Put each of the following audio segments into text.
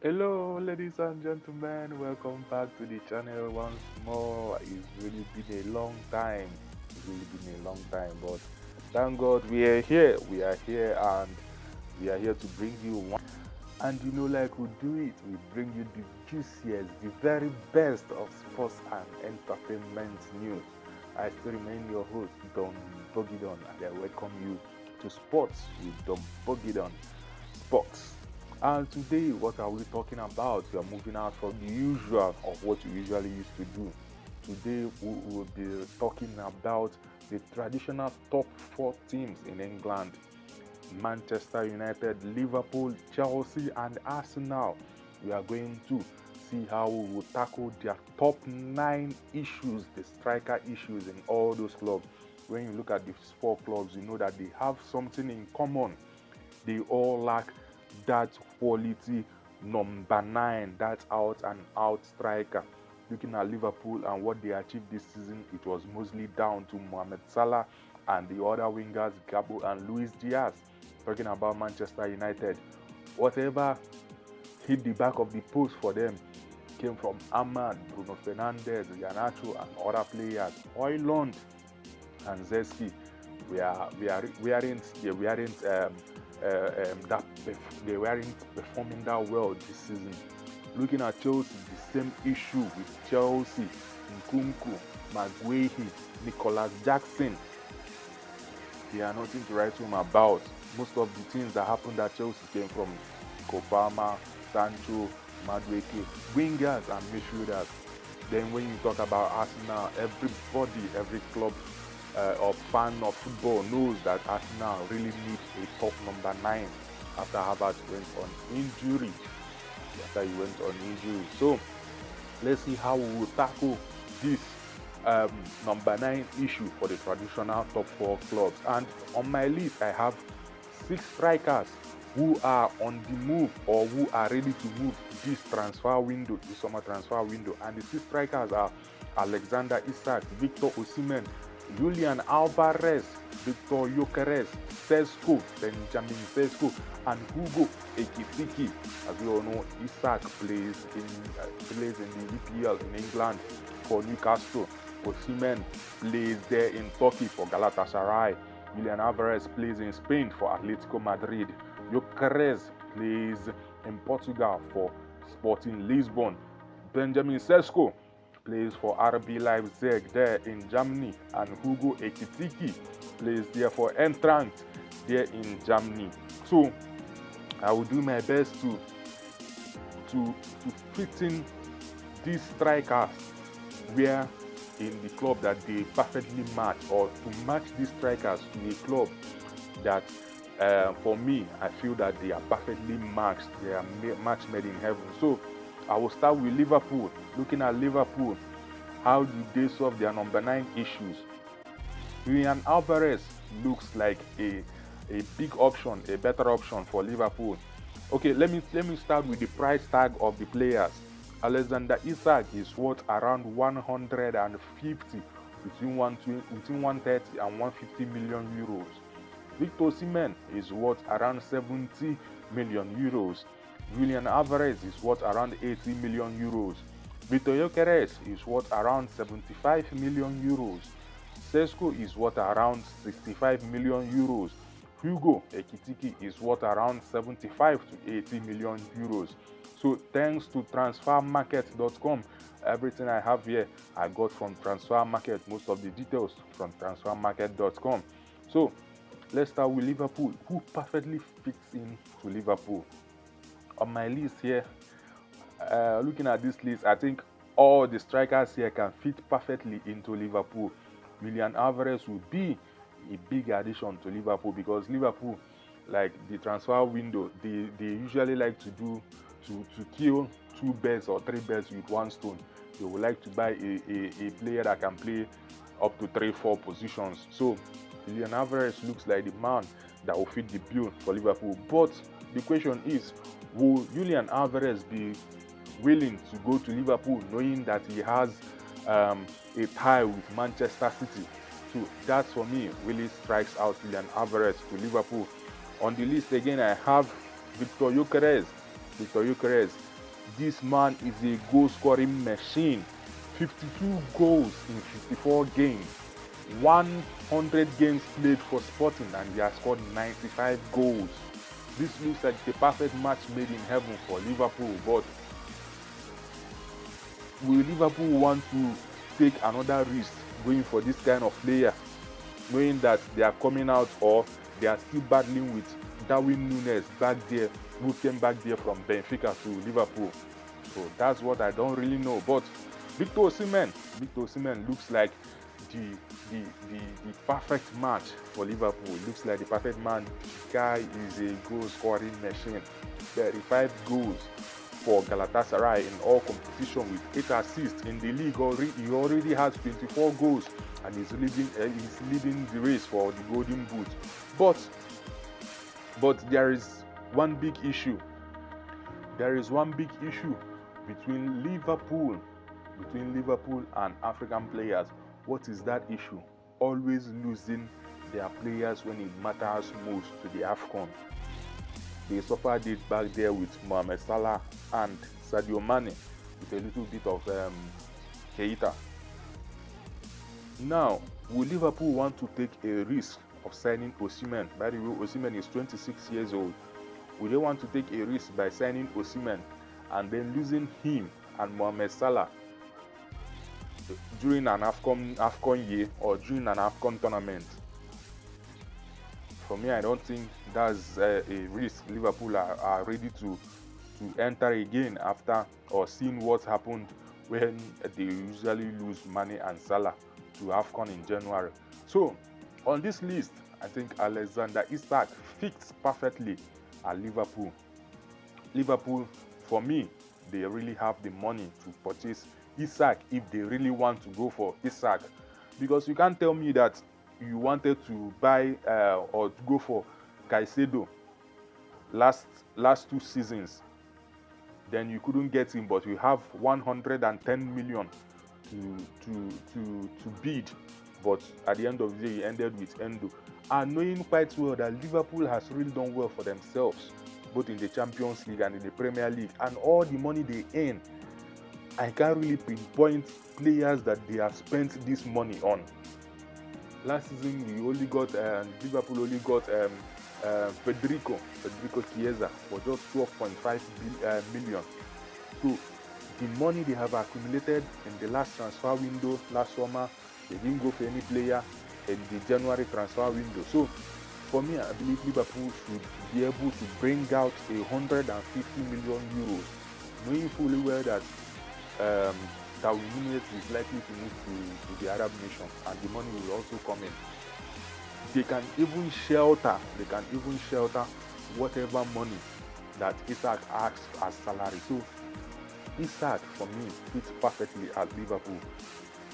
Hello, ladies and gentlemen. Welcome back to the channel once more. It's really been a long time. It's really been a long time, but thank God we are here. We are here, and we are here to bring you one. And like we do it, we bring you the juiciest, the very best of sports and entertainment news. I still remain your host, Don Bogidon, and I welcome you to Sports with Don Bogidon Sports. And today, what are we talking about? We are moving out from the usual of what you usually used to do. Today, we will be talking about the traditional top four teams in England: Manchester United, Liverpool, Chelsea, and Arsenal. We are going to see how we will tackle their top 9 issues, the striker issues in all those clubs. When you look at these 4 clubs, you know that they have something in common. They all lack that quality number 9, that out and out striker. Looking at Liverpool and what they achieved this season, it was mostly down to Mohamed Salah and the other wingers, Gabo and Luis Diaz. Talking about Manchester United, whatever hit the back of the post for them came from Ahmad, Bruno Fernandes, Garnacho, and other players. Højlund and Zeski they weren't performing that well this season. Looking at Chelsea, the same issue with Chelsea: Nkunku, Maguire, Nicholas Jackson. They are nothing to write home about. Most of the things that happened at Chelsea came from Kopama, Sancho, Madueke, wingers and midfielders. Then when you talk about Arsenal, everybody, every club or fan of football knows that Arsenal really needs a top number 9 after Havertz went on injury. So let's see how we will tackle this number 9 issue for the traditional top 4 clubs. And on my list, I have 6 strikers who are on the move or who are ready to move this transfer window, the summer transfer window. And the 6 strikers are Alexander Isak, Victor Osimhen, Julian Alvarez, Victor Gyokerez, Benjamin Sesko, and Hugo Ekitike. As we all know, Isak plays in the EPL in England for Newcastle. Osimhen plays there in Turkey for Galatasaray. Julian Alvarez plays in Spain for Atletico Madrid. Gyokerez plays in Portugal for Sporting Lisbon. Benjamin Sesko plays for RB Leipzig there in Germany, and Hugo Ekitike plays there for Eintracht there in Germany. So I will do my best to fit in these strikers where in the club that they perfectly match, or to match these strikers to a club that for me, I feel that they are perfectly matched. They are match made in heaven. So I will start with Liverpool. Looking at Liverpool, how do they solve their number 9 issues? Julian Alvarez looks like a big option, a better option for Liverpool. Okay, let me start with the price tag of the players. Alexander Isak is worth around 150, between 130 and 150 million euros. Victor Osimhen is worth around 70 million euros. Julian Alvarez is worth around 80 million euros. Victor Gyokerez is worth around 75 million euros. Sesko is worth around 65 million euros. Hugo Ekitike is worth around 75 to 80 million euros. So thanks to transfermarket.com, everything I have here I got from Transfermarket, most of the details from transfermarket.com. So let's start with Liverpool. Who perfectly fits in to Liverpool? On my list here, looking at this list, I think all the strikers here can fit perfectly into Liverpool. Julian Alvarez will be a big addition to Liverpool, because Liverpool, like the transfer window, they usually like to kill 2 birds or 3 birds with 1 stone. They would like to buy a player that can play up to 3-4 positions. So Julian Alvarez looks like the man that will fit the bill for Liverpool. But the question is, will Julian Alvarez be willing to go to Liverpool knowing that he has a tie with Manchester City? So that for me really strikes out Julian Alvarez to Liverpool. On the list again, I have Victor Gyokerez. Victor Gyokerez This man is a goal-scoring machine. 52 goals in 54 games. 100 games played for Sporting, and he has scored 95 goals. This looks like the perfect match made in heaven for Liverpool, but will Liverpool want to take another risk going for this kind of player, knowing that they are coming out or they are still battling with Darwin Núñez back there, who came back there from Benfica to Liverpool? So that's what I don't really know. But Victor Osimhen looks like the perfect match for Liverpool. Looks like the perfect man. The guy is a goal-scoring machine. 35 goals for Galatasaray in all competition with 8 assists in the league. He already has 24 goals and he's leading the race for the Golden Boot. But there is one big issue. There is one big issue between Liverpool and African players. What is that issue? Always losing their players when it matters most to the AFCON. They suffered it back there with Mohamed Salah and Sadio Mane, with a little bit of Keita. Now, will Liverpool want to take a risk of signing Osimhen? By the way, Osimhen is 26 years old. Will they want to take a risk by signing Osimhen and then losing him and Mohamed Salah during an AFCON year or during an AFCON tournament? For me, I don't think that's a risk Liverpool are ready to enter again after or seeing what happened when they usually lose Mane and Salah to AFCON in January. So on this list, I think Alexander Isak fits perfectly at Liverpool. Liverpool, for me, they really have the money to purchase Isak if they really want to go for Isak, because you can't tell me that you wanted to buy or to go for Caicedo last 2 seasons, then you couldn't get him, but you have 110 million to bid, but at the end of the day he ended with Endo, and knowing quite well that Liverpool has really done well for themselves both in the Champions League and in the Premier League, and all the money they earn. I can't really pinpoint players that they have spent this money on. Last season, Liverpool only got Federico Chiesa for just 12.5 million. So the money they have accumulated in the last transfer window last summer, they didn't go for any player in the January transfer window. So for me, I believe Liverpool should be able to bring out 150 million euros, knowing fully well that Darwin Núñez is likely to move to the Arab nation, and the money will also come in. They can even shelter whatever money that Isak asks as salary. So Isak, for me, fits perfectly at Liverpool.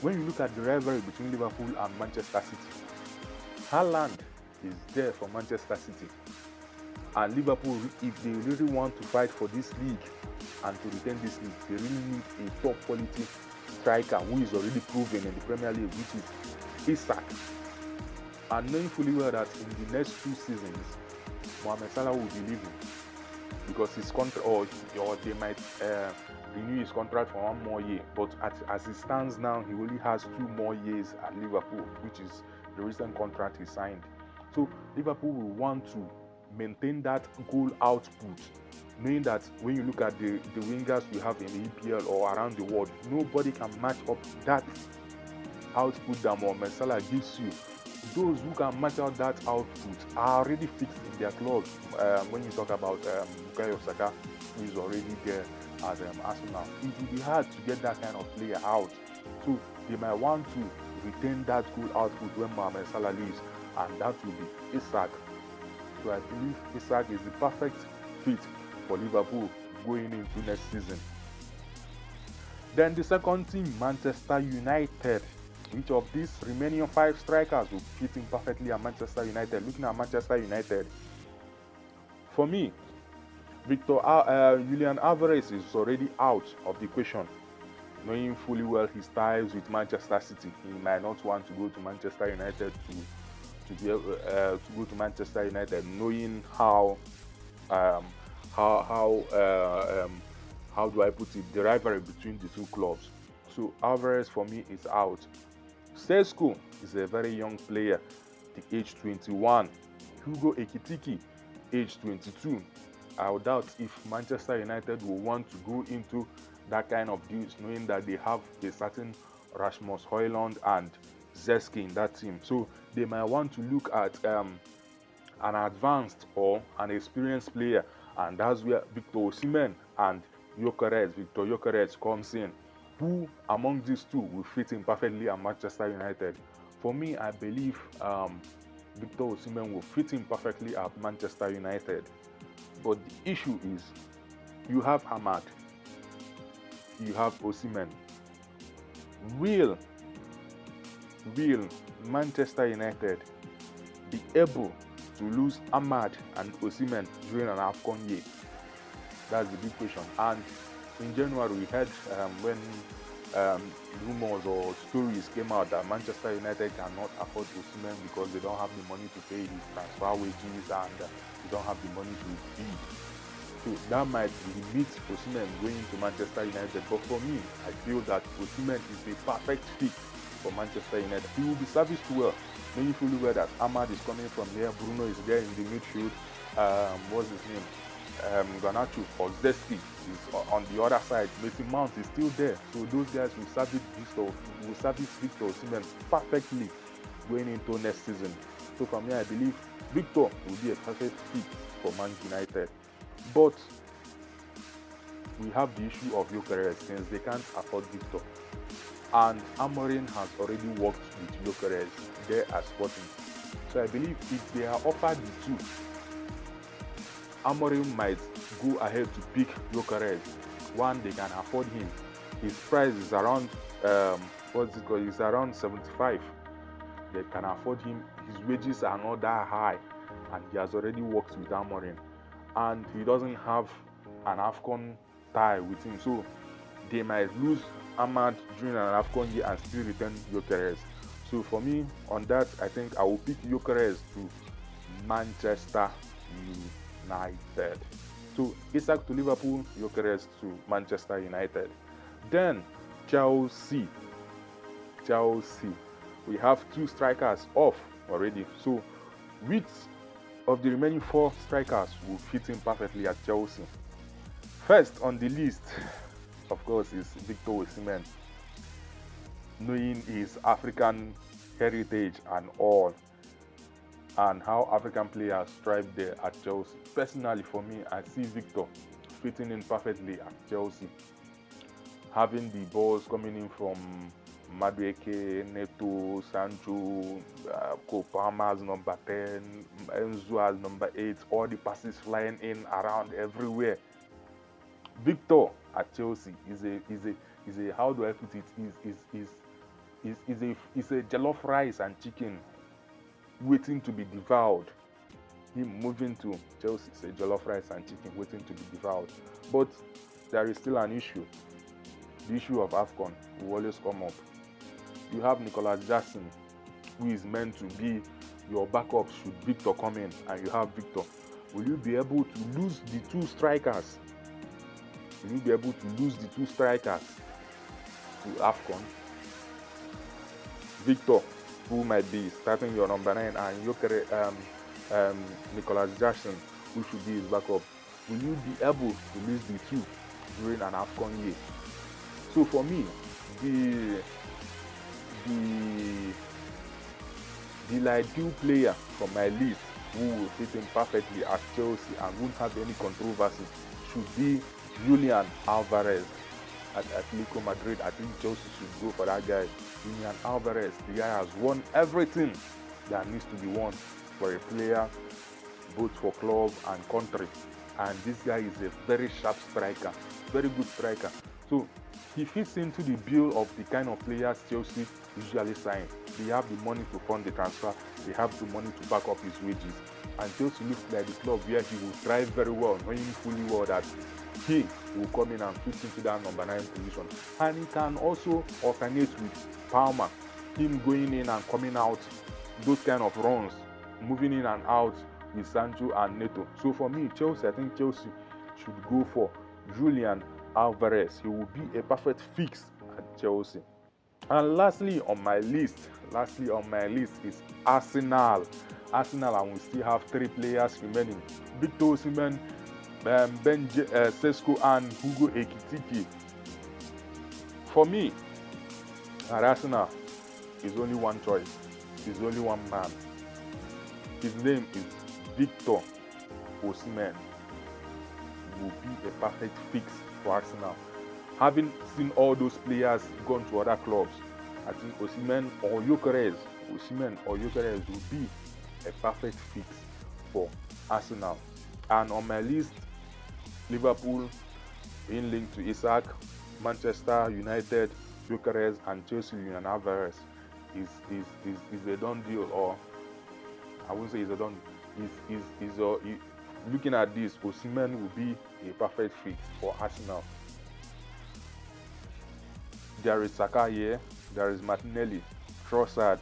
When you look at the rivalry between Liverpool and Manchester City, Haaland is there for Manchester City, and Liverpool, if they really want to fight for this league and to retain this league, they really need a top quality striker who is already proven in the Premier League, which is Isak. And knowing fully well that in the next 2 seasons, Mohamed Salah will be leaving because his contract, or they might renew his contract for 1 more year. But as it stands now, he only has 2 more years at Liverpool, which is the recent contract he signed. So Liverpool will want to maintain that goal output, knowing that when you look at the wingers we have in the EPL or around the world, nobody can match up that output that Mohamed Salah gives you. Those who can match out that output are already fixed in their clubs. When you talk about Bukayo Saka, who is already there at Arsenal, it will be hard to get that kind of player out. So they might want to retain that goal output when Mohamed Salah leaves, and that will be Isak. So I believe Isak is the perfect fit for Liverpool going into next season. Then the second team, Manchester United. Which of these remaining 5 strikers will fit in perfectly at Manchester United? Looking at Manchester United, for me, Julian Alvarez is already out of the equation. Knowing fully well his ties with Manchester City, he might not want to go to Manchester United to go to Manchester United, knowing how how do I put it, the rivalry between the two clubs. So Alvarez for me is out. Sesko is a very young player, the age 21. Ekitike, age 22. I doubt if Manchester United will want to go into that kind of deals, knowing that they have a certain Rasmus Højlund and Sesko in that team. So they might want to look at an advanced or an experienced player, and that's where Victor Osimhen and Victor Gyokerez comes in. Who among these two will fit in perfectly at Manchester United? For me, I believe Victor Osimhen will fit in perfectly at Manchester United. But the issue is, you have Ahmad, you have Osimhen. Will Manchester United be able to lose Ahmad and Osimhen during an AFCON year? That's the big question. And in January, we heard when rumors or stories came out that Manchester United cannot afford Osimhen because they don't have the money to pay his transfer wages and they don't have the money to bid. So that might limit Osimhen going to Manchester United. But for me, I feel that Osimhen is a perfect fit for Manchester United. He will be serviced well, knowing fully well that Ahmad is coming from here, Bruno is there in the midfield, what's his name? Garnacho or Zesty is on the other side. Mason Mount is still there, so those guys will service Victor Osimhen perfectly going into next season. So for me, I believe Victor will be a perfect fit for Man United. But we have the issue of Gyokerez, since they can't afford Victor, and Amorim has already worked with Gyokerez there at Sporting. So I believe if they are offered the two, Amorim might go ahead to pick Gyokerez. One, they can afford him. His price is around It's around 75. They can afford him. His wages are not that high, and he has already worked with Amorim, and he doesn't have an AFCON tie with him. So they might lose Ahmad during an AFCON year and still return Gyokerez. So for me, on that, I think I will pick Gyokerez to Manchester United. So Isak to Liverpool, Gyokerez to Manchester United. Then Chelsea. We have 2 strikers off already. So which of the remaining 4 strikers will fit in perfectly at Chelsea? First on the list, of course, is Victor Osimhen, knowing his African heritage and all, and how African players thrive there at Chelsea. Personally, for me, I see Victor fitting in perfectly at Chelsea, having the balls coming in from Madueke, Neto, Sancho, Kopama as number 10, Enzo as number 8, all the passes flying in around everywhere. Victor at Chelsea is a how do I put it, is a jollof rice and chicken waiting to be devoured. Him moving to Chelsea is a jollof rice and chicken waiting to be devoured. But there is still an issue. The issue of AFCON will always come up. You have Nicolas Jackson, who is meant to be your backup should Victor come in, and you have Victor. Will you be able to lose the 2 strikers? Will you be able to lose the 2 strikers to AFCON? Victor, who might be starting your number 9, and Nicolas Jackson, who should be his backup. Will you be able to lose the 2 during an AFCON year? So for me, the ideal player from my list who will fit in perfectly at Chelsea and won't have any controversy should be Julian Alvarez at Atletico Madrid. I think Chelsea should go for that guy. Julian Alvarez, the guy has won everything that needs to be won for a player, both for club and country. And this guy is a very sharp striker, very good striker. So he fits into the bill of the kind of players Chelsea usually sign. They have the money to fund the transfer, they have the money to back up his wages. And Chelsea looks like the club where he will thrive very well, knowing fully well that he will come in and fit into that number 9 position. And he can also alternate with Palmer, him going in and coming out, those kind of runs, moving in and out with Sancho and Neto. So for me, I think Chelsea should go for Julian Alvarez. He will be a perfect fix at Chelsea. And lastly on my list is Arsenal. Arsenal, and we still have 3 players remaining: Victor Osimhen, Sesko and Ekitike. For me, at Arsenal, is only one choice. Is only one man. His name is Victor Osimhen. Will be a perfect fix for Arsenal. Having seen all those players gone to other clubs, I think Osimhen or Gyokerez will be a perfect fix for Arsenal. And on my list, Liverpool being linked to Isak, Manchester United, Gyokerez, and Chelsea and Alvarez is a done deal, or I wouldn't say it's a done. Looking at this, Osimhen will be a perfect fit for Arsenal. There is Saka here, there is Martinelli, Trossard,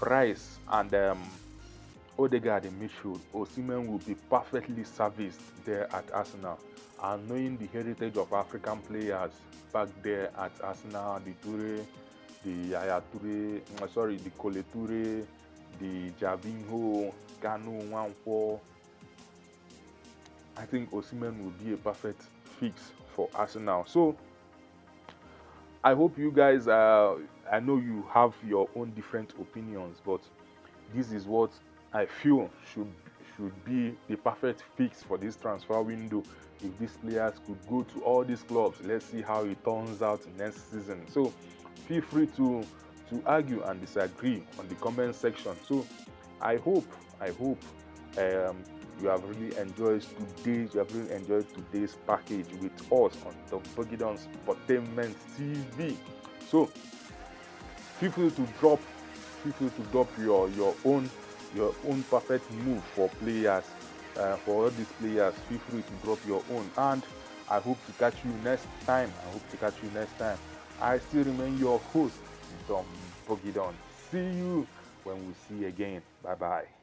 Rice, and Odegaard in midfield. Osimhen will be perfectly serviced there at Arsenal. And knowing the heritage of African players back there at Arsenal, the Toure, the Yaya Toure, the Kole Toure, the Javinho, Gano, Nwankwo, I think Osimhen will be a perfect fix for Arsenal. So I hope you guys, I know you have your own different opinions, but this is what I feel should be the perfect fix for this transfer window. If these players could go to all these clubs, let's see how it turns out next season. So feel free to argue and disagree on the comment section. So I hope you have really enjoyed today's package with us on the Bogidon's Entertainment TV. So feel free to drop your own perfect move for players, for all these players. Feel free to drop your own, and I hope to catch you next time. I still remain your host, Dom Bogidon. See you when we see again. Bye bye.